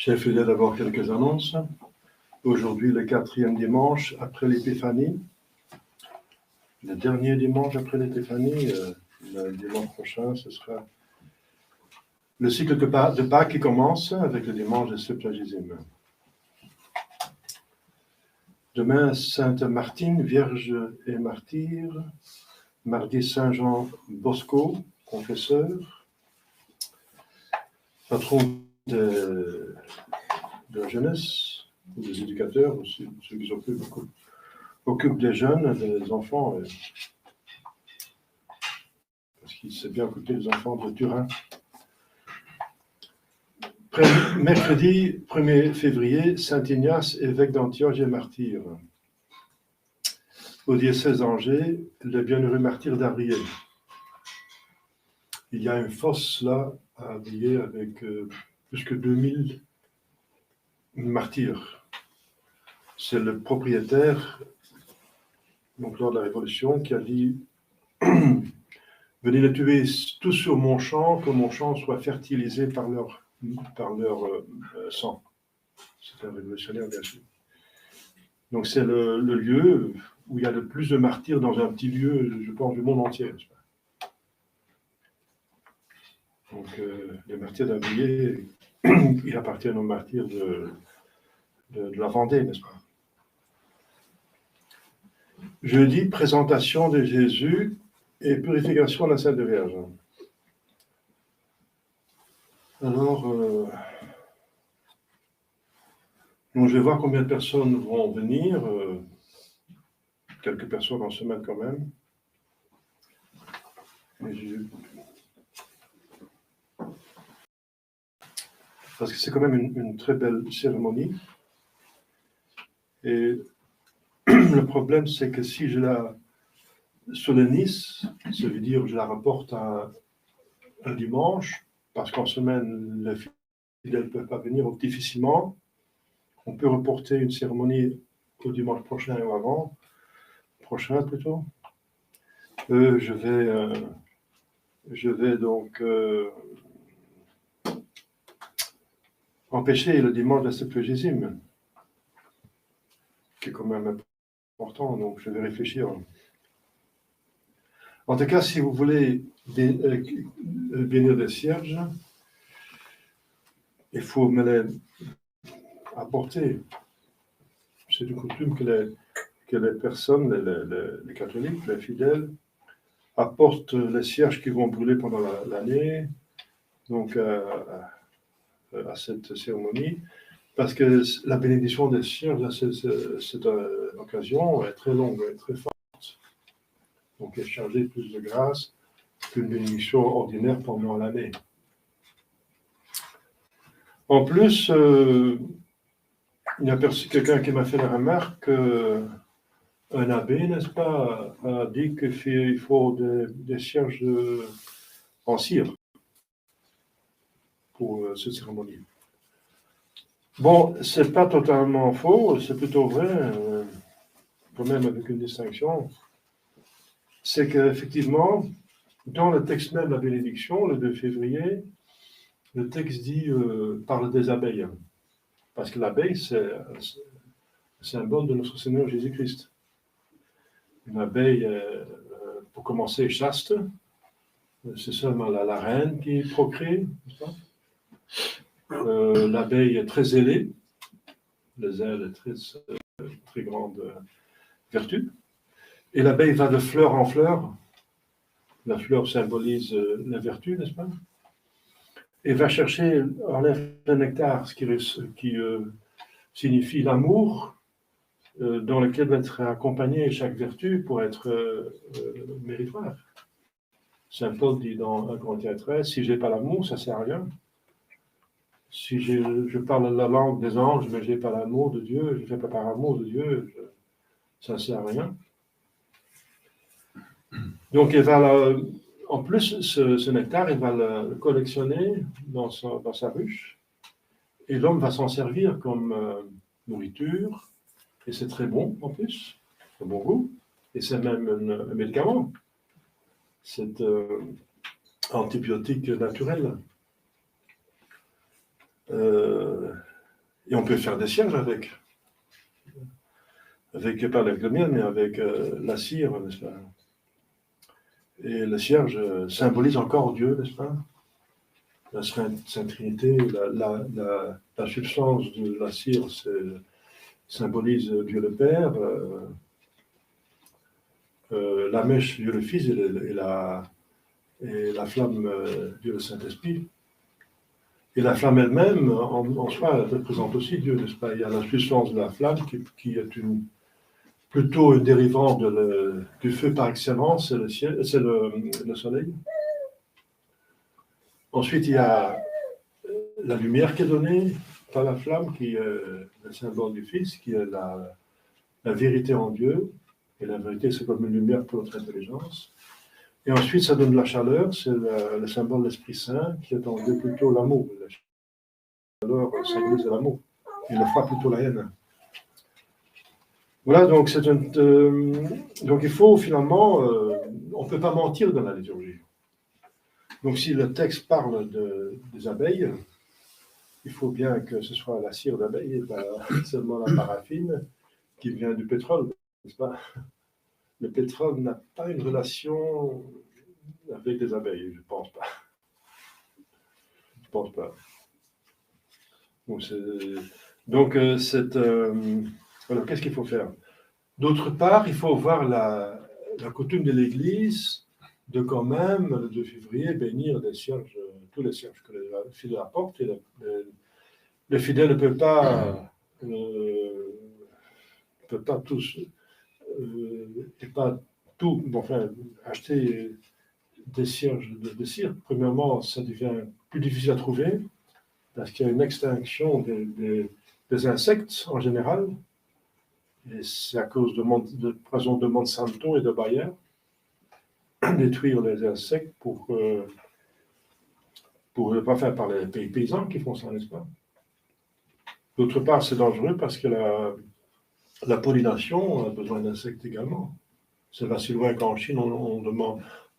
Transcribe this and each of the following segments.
Chers fidèles, d'abord quelques annonces. Aujourd'hui, le 4e dimanche après l'Épiphanie. Le dernier dimanche après l'Épiphanie, le dimanche prochain, ce sera le cycle de Pâques qui commence avec le dimanche de Septuagésime. Demain, Sainte Martine, Vierge et Martyre. Mardi, Saint Jean Bosco, confesseur. Patron de la jeunesse, ou des éducateurs aussi, ceux qui s'occupent des jeunes, des enfants, parce qu'il sait bien occuper les enfants de Turin. Mercredi 1er février, Saint Ignace, évêque d'Antioche et martyr. Au diocèse d'Angers, le bienheureux martyr d'Abrier. Il y a une fosse là, à Abrier, avec plus que 2000 martyrs. C'est le propriétaire, donc lors de la Révolution, qui a dit « Venez les tuer tous sur mon champ, que mon champ soit fertilisé par leur sang. » C'est un révolutionnaire, bien sûr. Donc c'est le lieu où il y a le plus de martyrs dans un petit lieu, je pense, du monde entier. Donc les martyrs d'Abrier, ils appartiennent aux martyrs de la Vendée, n'est-ce pas? Jeudi, présentation de Jésus et purification de la Sainte Vierge. Alors, donc je vais voir combien de personnes vont venir. Quelques personnes en semaine quand même. Parce que c'est quand même une très belle cérémonie. Et le problème, c'est que si je la solennise, ça veut dire que je la rapporte un dimanche, parce qu'en semaine, les fidèles ne peuvent pas venir difficilement. On peut reporter une cérémonie au dimanche prochain ou avant, prochain plutôt. Je vais donc empêcher le dimanche de la Septuagésime, qui est quand même important, donc je vais réfléchir. En tout cas, si vous voulez bénir des cierges, il faut me les apporter. C'est une coutume que les personnes, les catholiques, les fidèles, apportent les cierges qui vont brûler pendant l'année, donc à cette cérémonie, parce que la bénédiction des cierges à cette occasion est très longue et très forte. Donc elle chargée plus de grâce qu'une bénédiction ordinaire pendant l'année. En plus, il y a quelqu'un qui m'a fait la remarque qu'un abbé, n'est-ce pas, a dit qu'il faut des cierges en cire pour cette cérémonie. Bon, c'est pas totalement faux, c'est plutôt vrai, quand même avec une distinction. C'est qu'effectivement, dans le texte même de la bénédiction, le 2 février, le texte parle des abeilles. Parce que l'abeille, c'est le symbole de notre Seigneur Jésus-Christ. Une abeille, pour commencer, chaste. C'est seulement la reine qui procrée. L'abeille est très ailée. Les ailes, très grande vertu. Et l'abeille va de fleur en fleur. La fleur symbolise la vertu, n'est-ce pas? Et va chercher, enlève le nectar, ce qui signifie l'amour, dans lequel va être accompagné chaque vertu pour être méritoire. Saint Paul dit dans 1 Corinthiens 13, si je n'ai pas l'amour, ça ne sert à rien. Si je parle la langue des anges, mais je n'ai pas l'amour de Dieu, je ne fais pas par amour de Dieu, ça ne sert à rien. Donc, en plus, ce nectar, il va le collectionner dans sa ruche, et l'homme va s'en servir comme nourriture, et c'est très bon en plus, c'est bon goût, et c'est même un médicament. C'est antibiotique naturel. Et on peut faire des cierges avec pas avec le miel, mais avec la cire, n'est-ce pas? Et le cierge symbolise encore Dieu, n'est-ce pas? La Sainte Trinité, la substance de la cire symbolise Dieu le Père, la mèche Dieu le Fils et la flamme Dieu le Saint-Esprit. Et la flamme elle-même, en soi, elle représente aussi Dieu, n'est-ce pas? Il y a la substance de la flamme qui est plutôt dérivant du feu par excellence, c'est le soleil. Ensuite, il y a la lumière qui est donnée par la flamme, qui est le symbole du Fils, qui est la vérité en Dieu. Et la vérité, c'est comme une lumière pour notre intelligence. Et ensuite, ça donne la chaleur, c'est le symbole de l'Esprit Saint, qui est en Dieu plutôt l'amour. La chaleur symbolise l'amour. Et le froid plutôt la haine. Voilà, donc donc il faut finalement, on ne peut pas mentir dans la liturgie. Donc si le texte parle des abeilles, il faut bien que ce soit la cire d'abeille et pas seulement la paraffine qui vient du pétrole, n'est-ce pas? Le pétrole n'a pas une relation avec les abeilles, je ne pense pas. Je ne pense pas. Donc, alors, qu'est-ce qu'il faut faire? D'autre part, il faut voir la coutume de l'Église de quand même, le 2 février, bénir des cierges, tous les cierges que les fidèles apportent. Et les fidèles ne peuvent pas, tous, et pas tout, enfin, acheter des cierges de cire. Premièrement, ça devient plus difficile à trouver parce qu'il y a une extinction des insectes en général. Et c'est à cause de poison de Monsanto et de Bayer, détruire les insectes enfin, par les paysans qui font ça, n'est-ce pas? D'autre part, c'est dangereux parce que la pollination a besoin d'insectes également. C'est pas si loin qu'en Chine,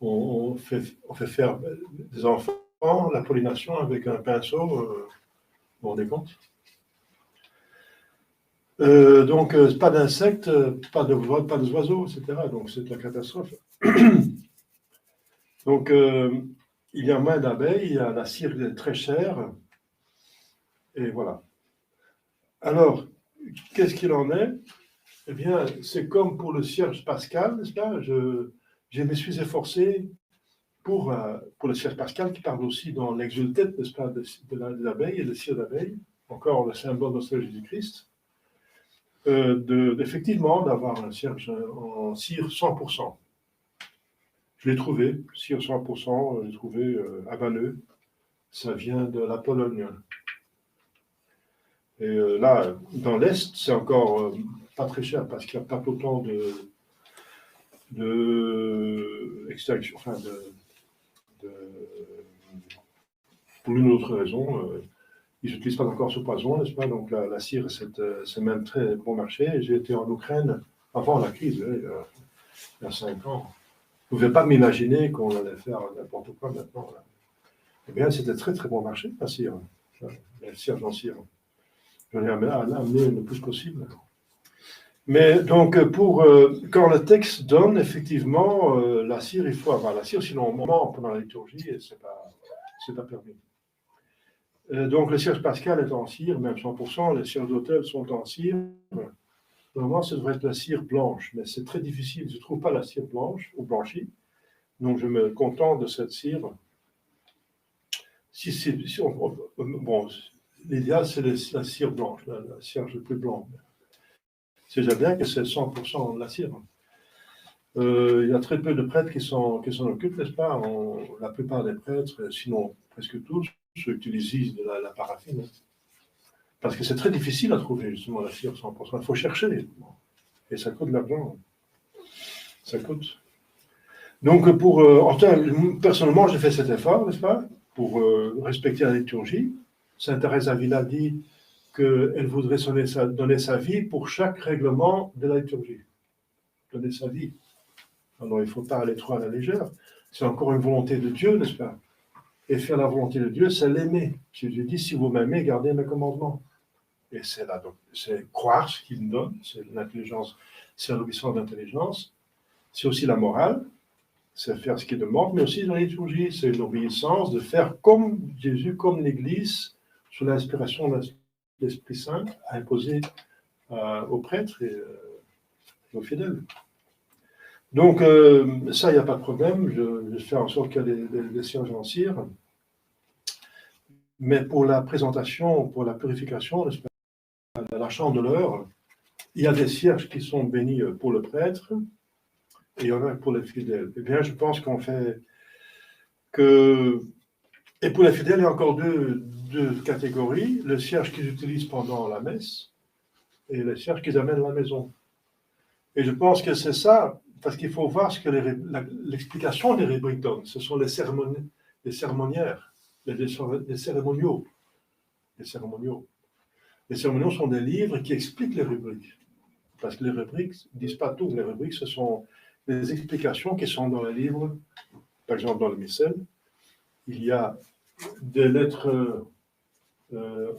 on fait faire des enfants la pollination avec un pinceau, vous vous rendez compte? Donc, pas d'insectes, pas d'oiseaux, etc. Donc, c'est la catastrophe. Donc, il y a moins d'abeilles, la cire est très chère, et voilà. Alors, qu'est-ce qu'il en est? Eh bien, c'est comme pour le cierge pascal, n'est-ce pas? Je me suis efforcé pour le cierge pascal, qui parle aussi dans l'exultet, n'est-ce pas, de l'abeille et le cire d'abeille, encore le symbole de Jésus-Christ. Effectivement, d'avoir un cierge en cire 100%. Je l'ai trouvé, cire 100%, je l'ai trouvé à Valleux. Ça vient de la Pologne. Et là, dans l'Est, c'est encore pas très cher parce qu'il n'y a pas autant extraction, enfin pour une autre raison. Ils n'utilisent pas encore ce poison, n'est-ce pas? Donc la cire, c'est même très bon marché. J'ai été en Ukraine avant la crise, il y a 5 ans. Je ne pouvais pas m'imaginer qu'on allait faire n'importe quoi maintenant. Là. Eh bien, c'était très très bon marché, la cire. La cire en cire. Je l'ai amené le plus possible. Mais donc, quand le texte donne, effectivement, la cire, il faut avoir la cire, sinon on ment pendant la liturgie et ce n'est pas permis. Donc, le cierge pascal est en cire, même 100%, les cierges d'autel sont en cire. Normalement, ça devrait être la cire blanche, mais c'est très difficile. Je ne trouve pas la cire blanche ou blanchie. Donc, je me contente de cette cire. Bon, l'idéal, c'est la cire blanche, la cierge le plus blanc. C'est déjà bien que c'est 100% de la cire. Il y a très peu de prêtres qui s'en occupent, n'est-ce pas? La plupart des prêtres, sinon presque tous, utilisent de la paraffine. Parce que c'est très difficile à trouver, justement, la cire 100%. Il faut chercher. Et ça coûte de l'argent. Ça coûte. Donc, personnellement, j'ai fait cet effort, n'est-ce pas, pour respecter la liturgie. Sainte Thérèse d'Avila dit qu'elle voudrait donner sa vie pour chaque règlement de la liturgie. Donner sa vie. Alors, il ne faut pas aller trop à la légère. C'est encore une volonté de Dieu, n'est-ce pas? Et faire la volonté de Dieu, c'est l'aimer. Jésus dit, si vous m'aimez, gardez mes commandements. Et c'est croire ce qu'il donne, c'est l'intelligence, c'est l'obéissance d'intelligence. C'est aussi la morale, c'est faire ce qu'il demande, mais aussi la liturgie, c'est l'obéissance de faire comme Jésus, comme l'Église, sous l'inspiration de l'Esprit Saint, a imposé aux prêtres et aux fidèles. Donc, ça, il n'y a pas de problème, je fais en sorte qu'il y ait des cierges en cire. Mais pour la présentation, pour la purification, la chandeleur, il y a des cierges qui sont bénis pour le prêtre, et il y en a pour les fidèles. Eh bien, je pense qu'on fait que... Et pour les fidèles, il y a encore deux catégories. Le cierge qu'ils utilisent pendant la messe et le cierge qu'ils amènent à la maison. Et je pense que c'est ça, parce qu'il faut voir ce que l'explication des rubriques donnent. Ce sont les cérémoniaires, les cérémoniaux. Les cérémoniaux. Les cérémoniaux sont des livres qui expliquent les rubriques. Parce que les rubriques ne disent pas tout. Les rubriques, ce sont des explications qui sont dans les livres. Par exemple, dans le missel, il y a des lettres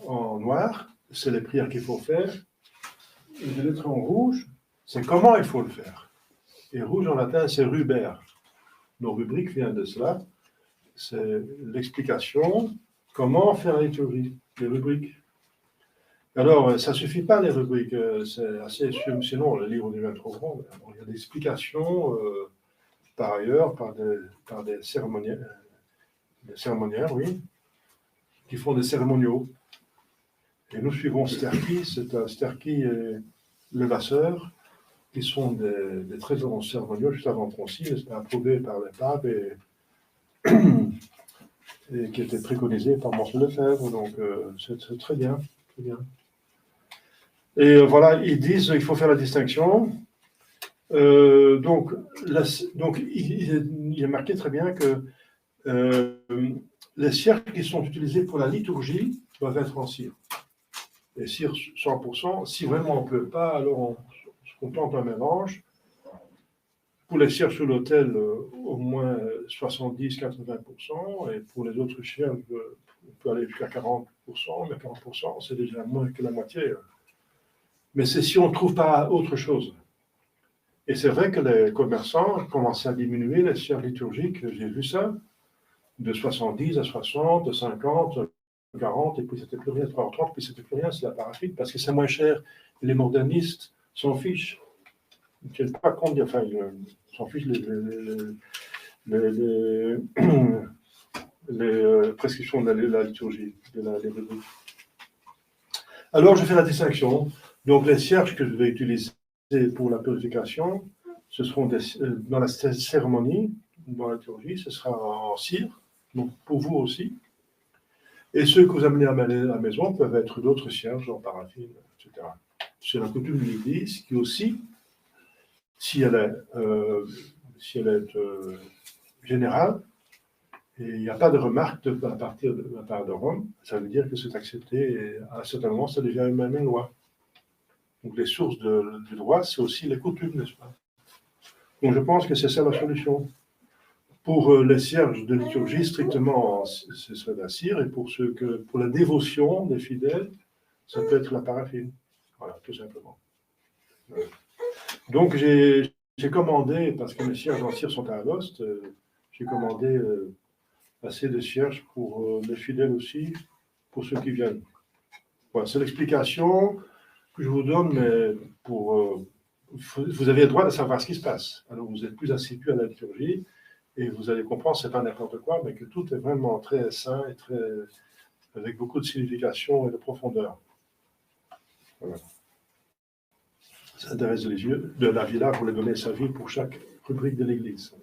en noir, c'est les prières qu'il faut faire. Et des lettres en rouge, c'est comment il faut le faire. Et rouge en latin, c'est ruber. Nos rubriques viennent de cela. C'est l'explication, comment faire la liturgie, les rubriques. Alors, ça ne suffit pas les rubriques, c'est assez, sinon le livre devient trop grand. Alors, il y a des explications par ailleurs par des cérémoniaires, oui, qui font des cérémoniaux. Et nous suivons Sterki, c'est un Sterki et Levasseur, qui sont des très bons cérémoniaux juste avant le concile, c'était approuvé par les papes et qui était préconisé par Monsieur Lefebvre, donc c'est très bien, très bien. Et voilà, ils disent qu'il faut faire la distinction. Donc il est marqué très bien que les cierges qui sont utilisés pour la liturgie doivent être en cire. Et cire 100%, si vraiment on ne peut pas, alors on se contente d'un mélange. Pour les cierges sur l'autel, au moins 70-80%, et pour les autres cierges, on peut aller jusqu'à 40%, mais 40%, c'est déjà moins que la moitié. Mais c'est si on ne trouve pas autre chose. Et c'est vrai que les commerçants commencent à diminuer les cierges liturgiques, j'ai vu ça, de 70 à 60, de 50, 40, et puis c'était plus rien, 30, puis c'était plus rien, c'est la paraffine, parce que c'est moins cher. Et les modernistes s'en fichent. Ils ne tiennent pas compte, enfin, ils s'en fichent les prescriptions de la liturgie, de la rubrique. Alors, je fais la distinction. Donc, les cierges que je vais utiliser pour la purification, ce seront dans la cérémonie, dans la liturgie, ce sera en cire, donc pour vous aussi. Et ceux que vous amenez à la maison peuvent être d'autres cierges, en paraffine, etc. C'est la coutume de l'Église qui aussi, si elle est générale, et il n'y a pas de remarque à partir de la part de Rome, ça veut dire que c'est accepté, et à un certain moment, ça devient une même loi. Donc les sources du droit, c'est aussi les coutumes, n'est-ce pas? Donc je pense que c'est ça la solution. Pour les cierges de liturgie, strictement, ce serait la cire, et pour la dévotion des fidèles, ça peut être la paraffine. Voilà, tout simplement. Voilà. Donc j'ai commandé, parce que mes cierges en cire sont à Alost, j'ai commandé assez de cierges pour les fidèles aussi, pour ceux qui viennent. Voilà, c'est l'explication que je vous donne, mais vous avez le droit de savoir ce qui se passe. Alors vous êtes plus assidus à la liturgie, et vous allez comprendre, c'est pas n'importe quoi, mais que tout est vraiment très sain et avec beaucoup de signification et de profondeur. Voilà. Ça intéresse de la Villa pour les donner sa vie pour chaque rubrique de l'Église.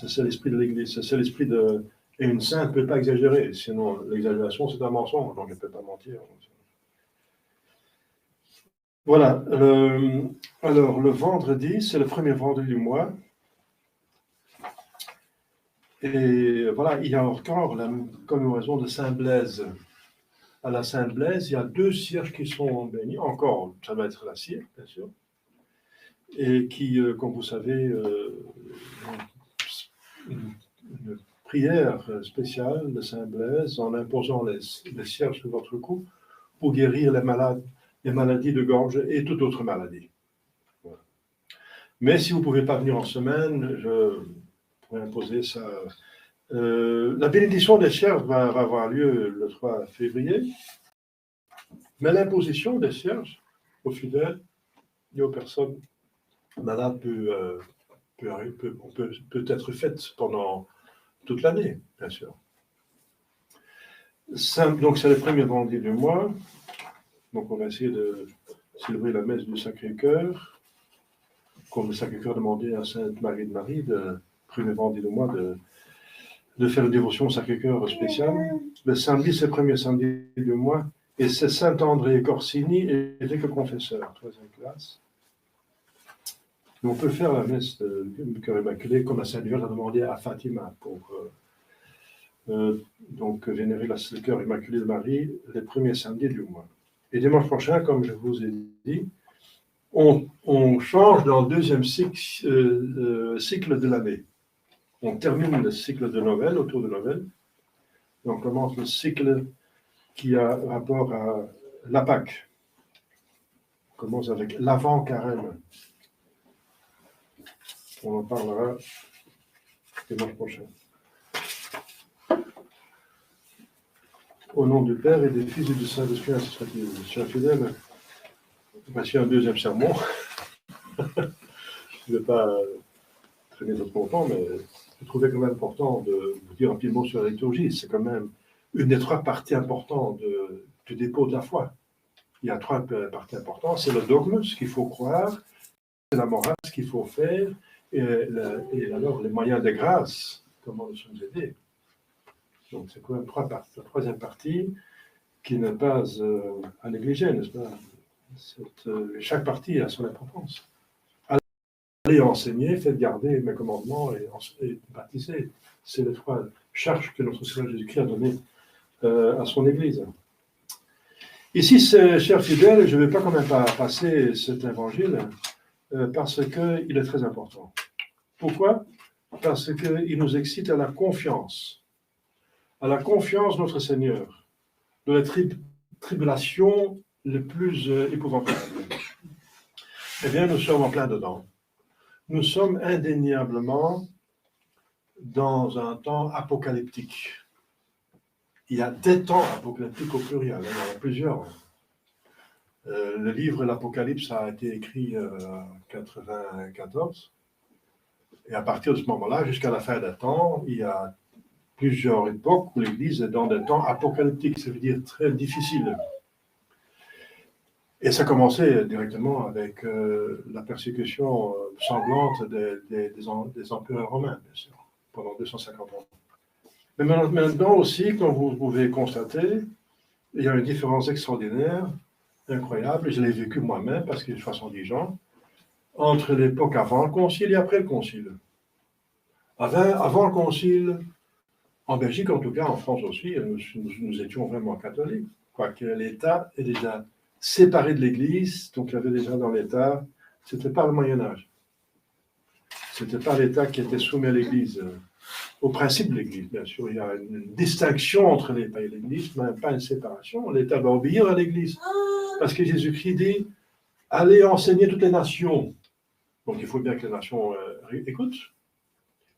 C'est l'esprit de l'Église, c'est l'esprit de... Et une sainte ne peut pas exagérer, sinon l'exagération c'est un mensonge, donc elle ne peut pas mentir. Voilà. Alors le vendredi, c'est le premier vendredi du mois. Et voilà, il y a encore la commémoration de Saint-Blaise. À la Saint-Blaise, il y a 2 cierges qui sont bénis. Encore, ça va être la cire, bien sûr. Et qui, comme vous savez, une prière spéciale de Saint-Blaise en imposant les cierges sur votre cou pour guérir les maladies de gorge et toute autre maladie. Voilà. Mais si vous ne pouvez pas venir en semaine, je pourrais imposer ça. La bénédiction des cierges va avoir lieu le 3 février, mais l'imposition des cierges aux fidèles et aux personnes malades peut être faite pendant toute l'année, bien sûr. Donc, c'est le premier vendredi du mois. Donc, on va essayer de célébrer la messe du Sacré-Cœur, comme le Sacré-Cœur demandait à Sainte Marie de Marie, le premier vendredi du mois, de faire une dévotion au Sacré-Cœur spéciale. Le samedi, c'est le premier samedi du mois, et c'est Saint-André Corsini et évêque confesseur, troisième classe. Et on peut faire la messe du Cœur Immaculé, comme la Sainte Vierge a demandé à Fatima, pour donc vénérer le Cœur Immaculé de Marie les premiers samedis du mois. Et dimanche prochain, comme je vous ai dit, on change dans le deuxième cycle de l'année. On termine le cycle de Noël, autour de Noël, et on commence le cycle qui a rapport à la Pâque. On commence avec l'avant-carême. On en parlera dimanche prochain. Au nom du Père et des Fils et du Saint-Esprit, ainsi soit-il. Chers fidèles, voici un deuxième sermon. Je ne vais pas traîner trop longtemps, mais je trouvais quand même important de vous dire un petit mot sur la liturgie. C'est quand même une des trois parties importantes du dépôt de la foi. Il y a trois parties importantes. C'est le dogme, ce qu'il faut croire, c'est la morale, ce qu'il faut faire, et alors les moyens de grâce, comment nous sommes aidés. Donc c'est quand même trois parties. La troisième partie qui n'est pas à négliger, n'est-ce pas? Chaque partie a son importance. Allez enseigner, faites garder mes commandements et baptiser. C'est les trois charges que notre Seigneur Jésus-Christ a données à son Église. Ici, chers fidèles, je ne vais pas quand même passer cet évangile parce qu'il est très important. Pourquoi? Parce qu'il nous excite à la confiance de notre Seigneur, de la tribulation les plus épouvantables. Eh bien, nous sommes en plein dedans. Nous sommes indéniablement dans un temps apocalyptique. Il y a des temps apocalyptiques au pluriel, il y en a plusieurs. Le livre L'Apocalypse a été écrit en 1994. Et à partir de ce moment-là, jusqu'à la fin des temps, il y a plusieurs époques où l'Église est dans des temps apocalyptiques, ça veut dire très difficiles. Et ça commençait directement avec la persécution sanglante des empereurs romains, bien sûr, pendant 250 ans. Mais maintenant aussi, comme vous pouvez constater, il y a une différence extraordinaire, incroyable, je l'ai vécu moi-même parce que j'ai 70 ans, entre l'époque avant le Concile et après le Concile. Avant le Concile, en Belgique en tout cas, en France aussi, nous étions vraiment catholiques, quoique l'État est déjà séparé de l'Église, donc il y avait déjà dans l'État, ce n'était pas le Moyen-Âge. Ce n'était pas l'État qui était soumis à l'Église, au principe de l'Église, bien sûr. Il y a une distinction entre l'État et l'Église, mais pas une séparation. L'État doit obéir à l'Église. Parce que Jésus-Christ dit, allez enseigner toutes les nations. Donc il faut bien que les nations écoutent.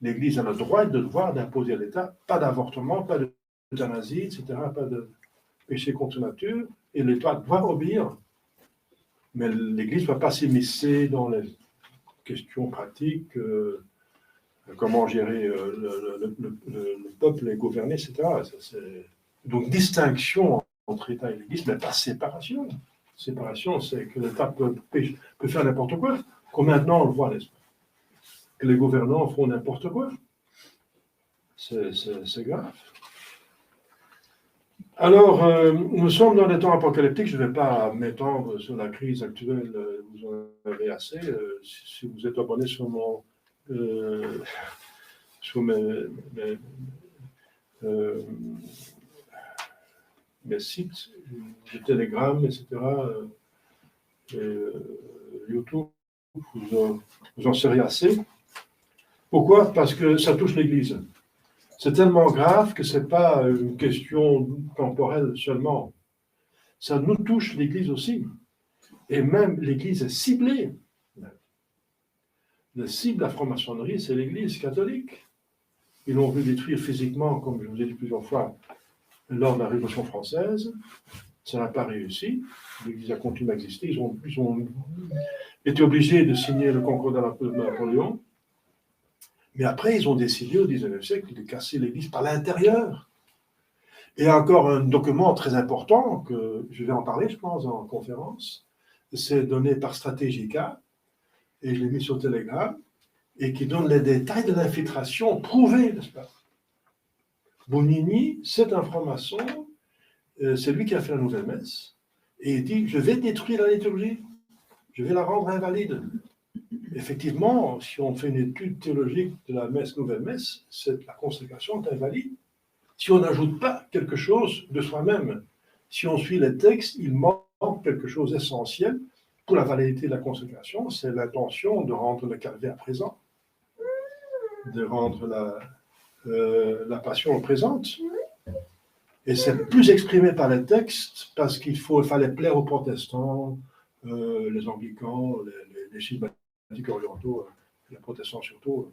L'Église a le droit et le devoir d'imposer à l'État pas d'avortement, pas d'euthanasie, etc., pas de péché contre nature, et l'État doit obéir. Mais l'Église ne va pas s'immiscer dans les questions pratiques, comment gérer le peuple et gouverner, etc. Donc distinction entre État et l'Église, mais pas séparation. Séparation, c'est que l'État peut faire n'importe quoi, comme maintenant on le voit, n'est-ce pas? Que les gouvernants font n'importe quoi. C'est grave. Alors, nous sommes dans des temps apocalyptiques. Je ne vais pas m'étendre sur la crise actuelle. Vous en avez assez. Si vous êtes abonné sur mes sites, de Telegram, etc., YouTube, vous en serez assez. Pourquoi? Parce que ça touche l'Église. C'est tellement grave que ce n'est pas une question temporelle seulement. ça nous touche l'Église aussi. Et même l'Église est ciblée. La cible de la franc-maçonnerie, c'est l'Église catholique. Ils l'ont vu détruire physiquement, comme je vous ai dit plusieurs fois, lors de la Révolution française. Ça n'a pas réussi. L'Église a continué à exister. Ils ont été obligés de signer le Concordat de Napoléon. Mais après, ils ont décidé au XIXe siècle de casser l'Église par l'intérieur. Et il y a encore un document très important, que je vais en parler, je pense, en conférence. C'est donné par Stratégica, et je l'ai mis sur Telegram, et qui donne les détails de l'infiltration prouvée, n'est-ce pas? Bonini, c'est un franc-maçon, c'est lui qui a fait la nouvelle messe, et il dit, je vais détruire la liturgie, je vais la rendre invalide. Effectivement, si on fait une étude théologique de la messe, nouvelle messe, la consécration est invalide. Si on n'ajoute pas quelque chose de soi-même, si on suit les textes, il manque quelque chose d'essentiel pour la validité de la consécration, c'est l'intention de rendre le calvaire présent, de rendre la passion présente. Et c'est plus exprimé par les textes parce qu'il fallait plaire aux protestants, les anglicans, les schismatiques orientaux, les protestants surtout,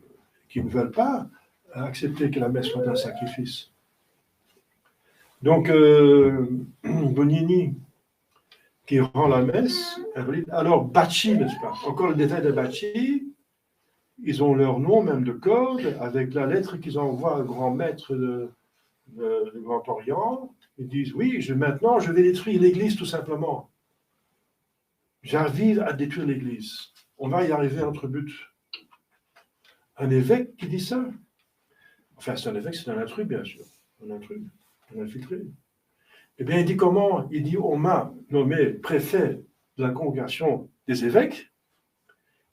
qui ne veulent pas accepter que la messe soit un sacrifice. Donc, Bonini, qui rend la messe, alors Bacci, n'est-ce pas? Encore le détail de Bacci, ils ont leur nom même de code, avec la lettre qu'ils envoient au grand maître de Grand Orient. Ils disent, oui, maintenant je vais détruire l'Église tout simplement. J'arrive à détruire l'Église. On va y arriver à notre but. Un évêque qui dit ça. Enfin, c'est un évêque, c'est un intrus, bien sûr. Un intrus, un infiltré. Eh bien, il dit comment? Il dit, on m'a nommé préfet de la congrégation des évêques,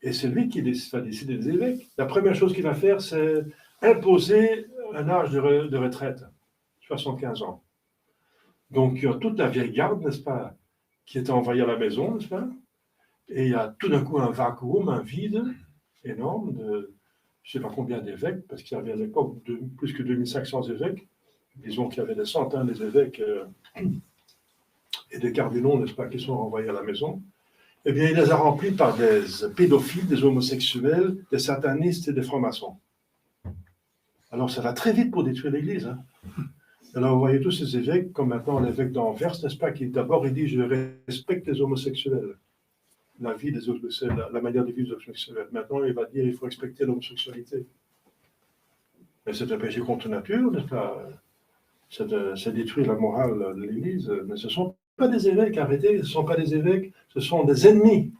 et c'est lui qui va décider des évêques. La première chose qu'il va faire, c'est imposer un âge de retraite, 75 ans. Donc, il y a toute la vieille garde, n'est-ce pas, qui était envoyée à la maison, n'est-ce pas? Et il y a tout d'un coup un vacuum, un vide énorme de, je ne sais pas combien d'évêques, parce qu'il y avait à l'époque plus que 2500 évêques. Disons qu'il y avait des centaines d'évêques et des cardinaux, n'est-ce pas, qui sont renvoyés à la maison. Eh bien, il les a remplis par des pédophiles, des homosexuels, des satanistes et des francs-maçons. Alors, ça va très vite pour détruire l'Église. Hein. Alors, vous voyez tous ces évêques, comme maintenant l'évêque d'Anvers, n'est-ce pas, qui d'abord, il dit, je respecte les homosexuels, la vie des homosexuels, la manière de vivre des homosexuels. Maintenant, il va dire, il faut respecter l'homosexualité. Mais c'est un péché contre nature, n'est-ce pas? Ça détruit la morale de l'Église. Mais ce ne sont pas des évêques, arrêtez, ce ne sont pas des évêques, ce sont des ennemis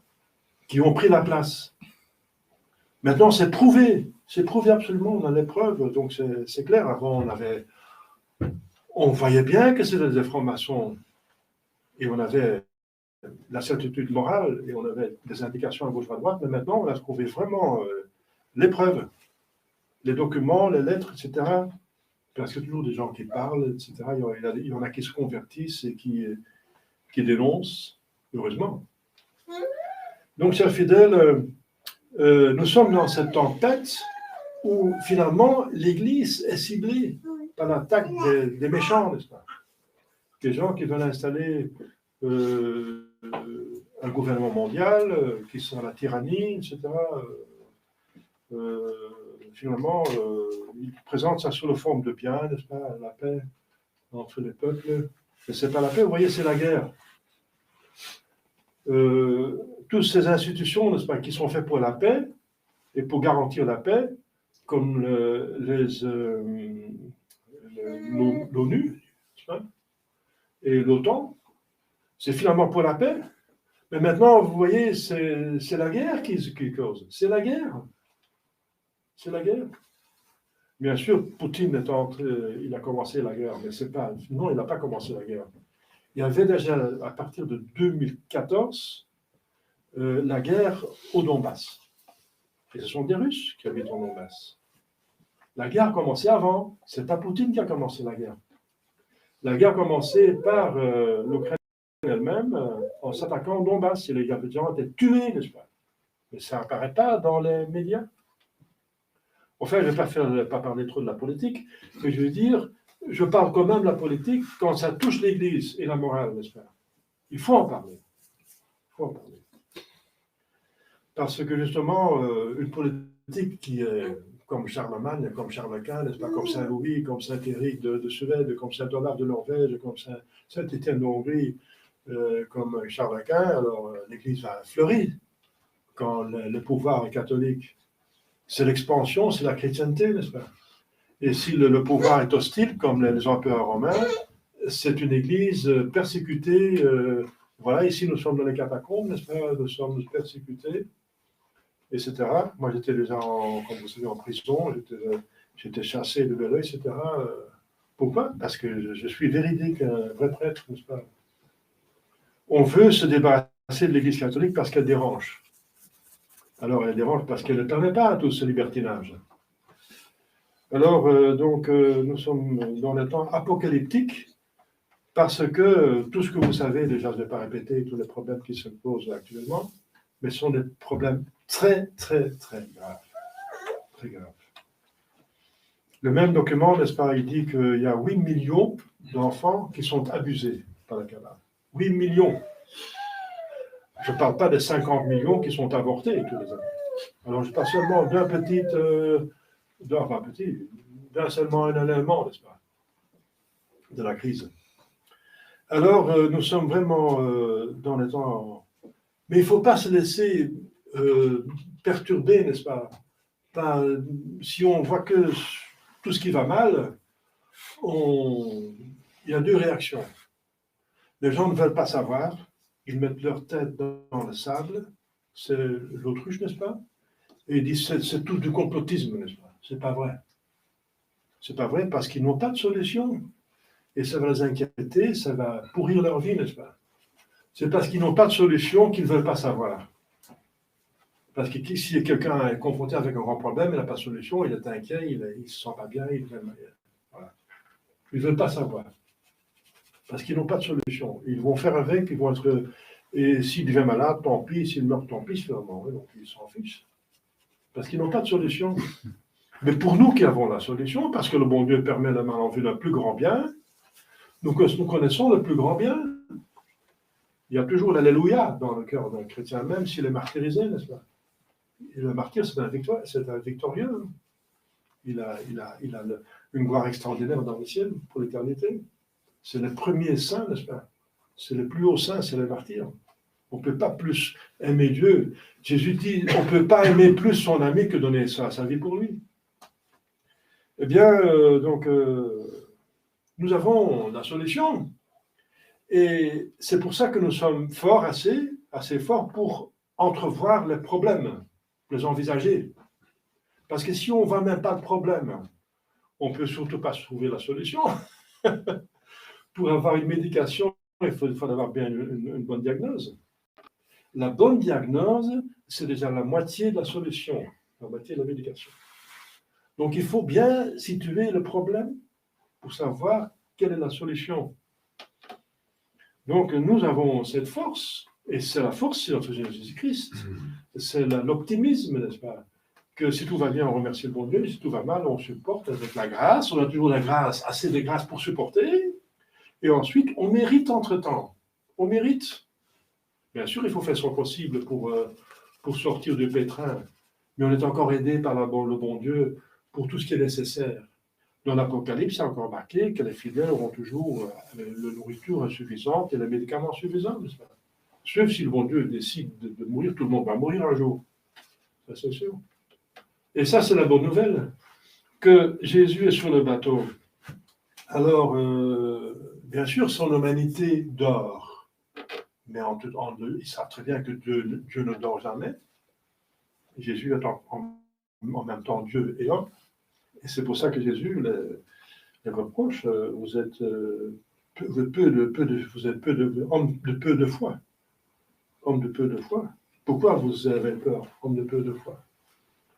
qui ont pris la place. Maintenant, c'est prouvé absolument, on a les preuves, donc c'est clair. Avant, on voyait bien que c'était des francs-maçons, et on avait la certitude morale, et on avait des indications à gauche et à droite, mais maintenant, on a trouvé vraiment les preuves, les documents, les lettres, etc., parce qu'il y a toujours des gens qui parlent, etc., il y en a qui se convertissent et qui dénoncent, heureusement. Donc, chers fidèles, nous sommes dans cette tempête où, finalement, l'Église est ciblée par l'attaque des méchants, n'est-ce pas? Des gens qui veulent installer un gouvernement mondial, qui sont la tyrannie, etc., finalement, ils présentent ça sous la forme de bien, n'est-ce pas, la paix entre les peuples. Mais ce n'est pas la paix, vous voyez, c'est la guerre. Toutes ces institutions, n'est-ce pas, qui sont faites pour la paix et pour garantir la paix, comme l'ONU et l'OTAN, c'est finalement pour la paix. Mais maintenant, vous voyez, c'est la guerre qui cause. C'est la guerre. C'est la guerre. Bien sûr, Poutine est entré, il a commencé la guerre, mais c'est pas. Non, il n'a pas commencé la guerre. Il y avait déjà, à partir de 2014, la guerre au Donbass. Et ce sont des Russes qui habitent au Donbass. La guerre a commencé avant. C'est pas Poutine qui a commencé la guerre. La guerre a commencé par l'Ukraine elle-même en s'attaquant au Donbass. Et les gens étaient tués, n'est-ce pas? Mais ça n'apparaît pas dans les médias. Enfin, je ne vais pas parler trop de la politique, mais je veux dire, je parle quand même de la politique quand ça touche l'Église et la morale, n'est-ce pas? Il faut en parler. Il faut en parler. Parce que justement, une politique qui est comme Charlemagne, comme Charles Quint, n'est-ce pas, comme Saint-Louis, comme Saint-Éric de Suède, comme Saint-Olaf de Norvège, comme Saint-Étienne de Hongrie, comme Charles Quint, alors l'Église va fleurir quand le pouvoir est catholique. C'est l'expansion, c'est la chrétienté, n'est-ce pas? Et si le pouvoir est hostile, comme les empereurs romains, c'est une Église persécutée. Voilà, ici nous sommes dans les catacombes, n'est-ce pas? Nous sommes persécutés, etc. Moi, j'étais déjà, comme vous savez, en prison, j'étais chassé de Belleuil, etc. Pourquoi? Parce que je suis véridique, un vrai prêtre, n'est-ce pas? On veut se débarrasser de l'Église catholique parce qu'elle dérange. Alors, elle dérange parce qu'elle ne permet pas à tout ce libertinage. Alors, nous sommes dans les temps apocalyptiques parce que tout ce que vous savez, déjà, je ne vais pas répéter tous les problèmes qui se posent actuellement, mais ce sont des problèmes très, très, très graves. Très graves. Le même document, n'est-ce pas, il dit qu'il y a 8 millions d'enfants qui sont abusés par la Kabbale. 8 millions. Je ne parle pas des 50 millions qui sont avortés tous les années. Alors, je parle seulement d'un seulement un élément, n'est-ce pas, de la crise. Alors, nous sommes vraiment dans les temps... Mais il ne faut pas se laisser perturber, n'est-ce pas, si on voit que tout ce qui va mal, il y a deux réactions. Les gens ne veulent pas savoir, ils mettent leur tête dans le sable, c'est l'autruche, n'est-ce pas? Et ils disent c'est tout du complotisme, n'est-ce pas? C'est pas vrai. C'est pas vrai parce qu'ils n'ont pas de solution. Et ça va les inquiéter, ça va pourrir leur vie, n'est-ce pas? C'est parce qu'ils n'ont pas de solution qu'ils ne veulent pas savoir. Parce que si quelqu'un est confronté avec un grand problème, il n'a pas de solution, il est inquiet, il ne se sent pas bien, voilà. Ils ne veulent pas savoir. Parce qu'ils n'ont pas de solution. Ils vont faire avec, ils vont être... Et s'il devient malade, tant pis, s'il meurt, tant pis, finalement, donc ils s'en fichent. Parce qu'ils n'ont pas de solution. Mais pour nous qui avons la solution, parce que le bon Dieu permet la main en vue d'un plus grand bien, nous connaissons le plus grand bien. Il y a toujours l'alléluia dans le cœur d'un chrétien, même s'il est martyrisé, n'est-ce pas? Et le martyr, c'est un victorieux. Il a une gloire extraordinaire dans le ciel pour l'éternité. C'est le premier saint, n'est-ce pas? C'est le plus haut saint, c'est le martyr. On ne peut pas plus aimer Dieu. Jésus dit, on ne peut pas aimer plus son ami que donner sa vie pour lui. Eh bien, nous avons la solution. Et c'est pour ça que nous sommes forts, assez forts pour entrevoir les problèmes, les envisager. Parce que si on ne voit même pas de problème, on ne peut surtout pas trouver la solution. Pour avoir une médication, il faut avoir bien une bonne diagnose. La bonne diagnose, c'est déjà la moitié de la solution, la moitié de la médication. Donc, il faut bien situer le problème pour savoir quelle est la solution. Donc, nous avons cette force, et c'est la force de notre Jésus-Christ. C'est l'optimisme, n'est-ce pas? Que si tout va bien, on remercie le bon Dieu, si tout va mal, on supporte avec la grâce. On a toujours la grâce, assez de grâce pour supporter. Et ensuite, on mérite entre-temps. On mérite. Bien sûr, il faut faire son possible pour sortir du pétrin. Mais on est encore aidé par le bon Dieu pour tout ce qui est nécessaire. Dans l'Apocalypse, c'est encore marqué que les fidèles auront toujours la nourriture suffisante et les médicaments suffisants, n'est-ce pas? Sauf si le bon Dieu décide de mourir, tout le monde va mourir un jour. Ça, c'est sûr. Et ça, c'est la bonne nouvelle, que Jésus est sur le bateau. Alors, bien sûr, son humanité dort. Mais ils savent très bien que Dieu ne dort jamais. Jésus est en même temps Dieu et homme. Et c'est pour ça que Jésus les reproche, vous êtes homme de peu de foi. Homme de peu de foi. Pourquoi vous avez peur, homme de peu de foi?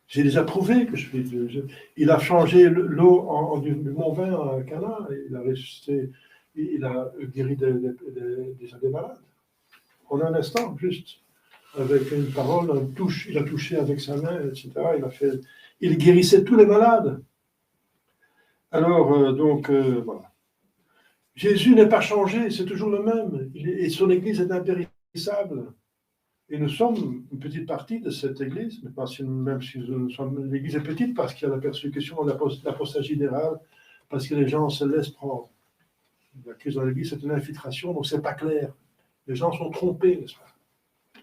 J'ai déjà prouvé que je suis Dieu. Il a changé l'eau du bon vin à Cana. Il a ressuscité, il a guéri des malades. En un instant, juste, avec une parole, il a touché avec sa main, etc. Il guérissait tous les malades. Alors, voilà. Jésus n'est pas changé, c'est toujours le même. Et son Église est impérissable. Et nous sommes une petite partie de cette Église, même si l'Église est petite, parce qu'il y a la persécution, l'apostasie générale, parce que les gens se laissent prendre. La crise dans l'Église, c'est une infiltration, donc c'est pas clair. Les gens sont trompés, n'est-ce pas?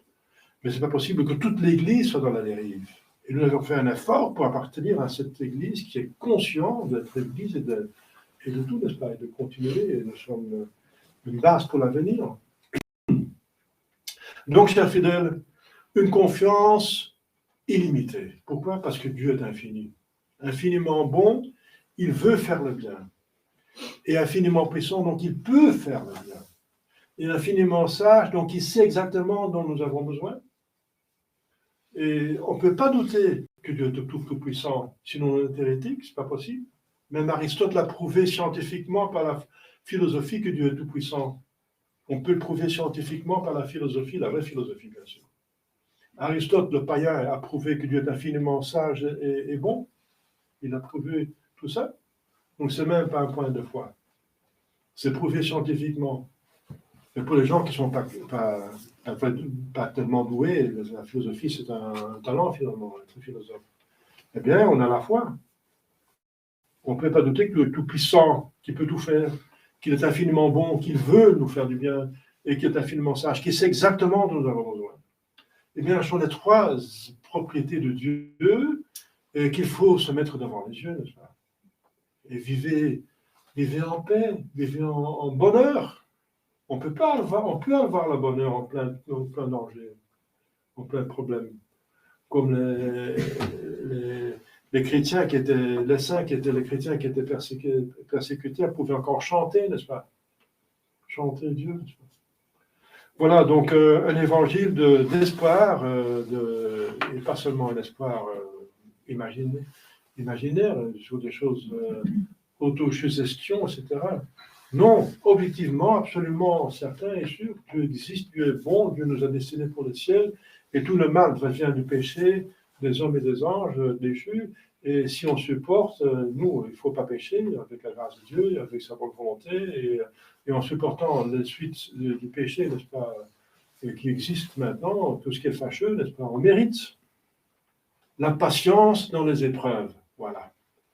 Mais c'est pas possible que toute l'Église soit dans la dérive. Et nous avons fait un effort pour appartenir à cette Église qui est consciente d'être Église et de tout, n'est-ce pas? Et de continuer. Et nous sommes une base pour l'avenir. Donc, chers fidèles, une confiance illimitée. Pourquoi? Parce que Dieu est infini. Infiniment bon, il veut faire le bien. Et infiniment puissant, donc il peut faire le bien. Et infiniment sage, donc il sait exactement dont nous avons besoin. Et on ne peut pas douter que Dieu est tout puissant, sinon on est hérétique, c'est pas possible. Même Aristote l'a prouvé scientifiquement par la philosophie que Dieu est tout puissant. On peut le prouver scientifiquement par la philosophie, la vraie philosophie, bien sûr. Aristote, le païen, a prouvé que Dieu est infiniment sage et bon. Il a prouvé tout ça. Donc, c'est même pas un point de foi. C'est prouvé scientifiquement. Mais pour les gens qui ne sont pas tellement doués, la philosophie, c'est un talent, finalement, être philosophe. Eh bien, on a la foi. On ne peut pas douter que le Tout-Puissant, qui peut tout faire, qu'il est infiniment bon, qu'il veut nous faire du bien, et qu'il est infiniment sage, qu'il sait exactement dont nous avons besoin. Eh bien, ce sont les trois propriétés de Dieu qu'il faut se mettre devant les yeux, n'est-ce pas? Et vivez en paix, vivez en bonheur. On peut avoir le bonheur en plein danger, en plein problème. Comme les chrétiens qui étaient, les saints qui étaient les chrétiens qui étaient persécutés pouvaient encore chanter, n'est-ce pas? Chanter Dieu, n'est-ce pas? Voilà, donc un évangile d'espoir, et pas seulement un espoir imaginaire, sur des choses autosuggestion, etc. Non, objectivement, absolument certain et sûr, Dieu existe, Dieu est bon, Dieu nous a destinés pour le ciel, et tout le mal vient du péché des hommes et des anges déchus, et si on supporte, nous, il ne faut pas pécher, avec la grâce de Dieu, avec sa bonne volonté, et en supportant les suites du péché, n'est-ce pas, qui existe maintenant, tout ce qui est fâcheux, n'est-ce pas, on mérite la patience dans les épreuves, voilà.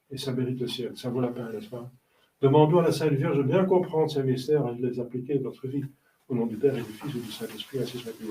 Et ça mérite le ciel, ça vaut la peine, n'est-ce pas? Demandons à la Sainte Vierge de bien comprendre ces mystères et de les appliquer dans notre vie. Au nom du Père et du Fils et du Saint-Esprit, ainsi soit-il.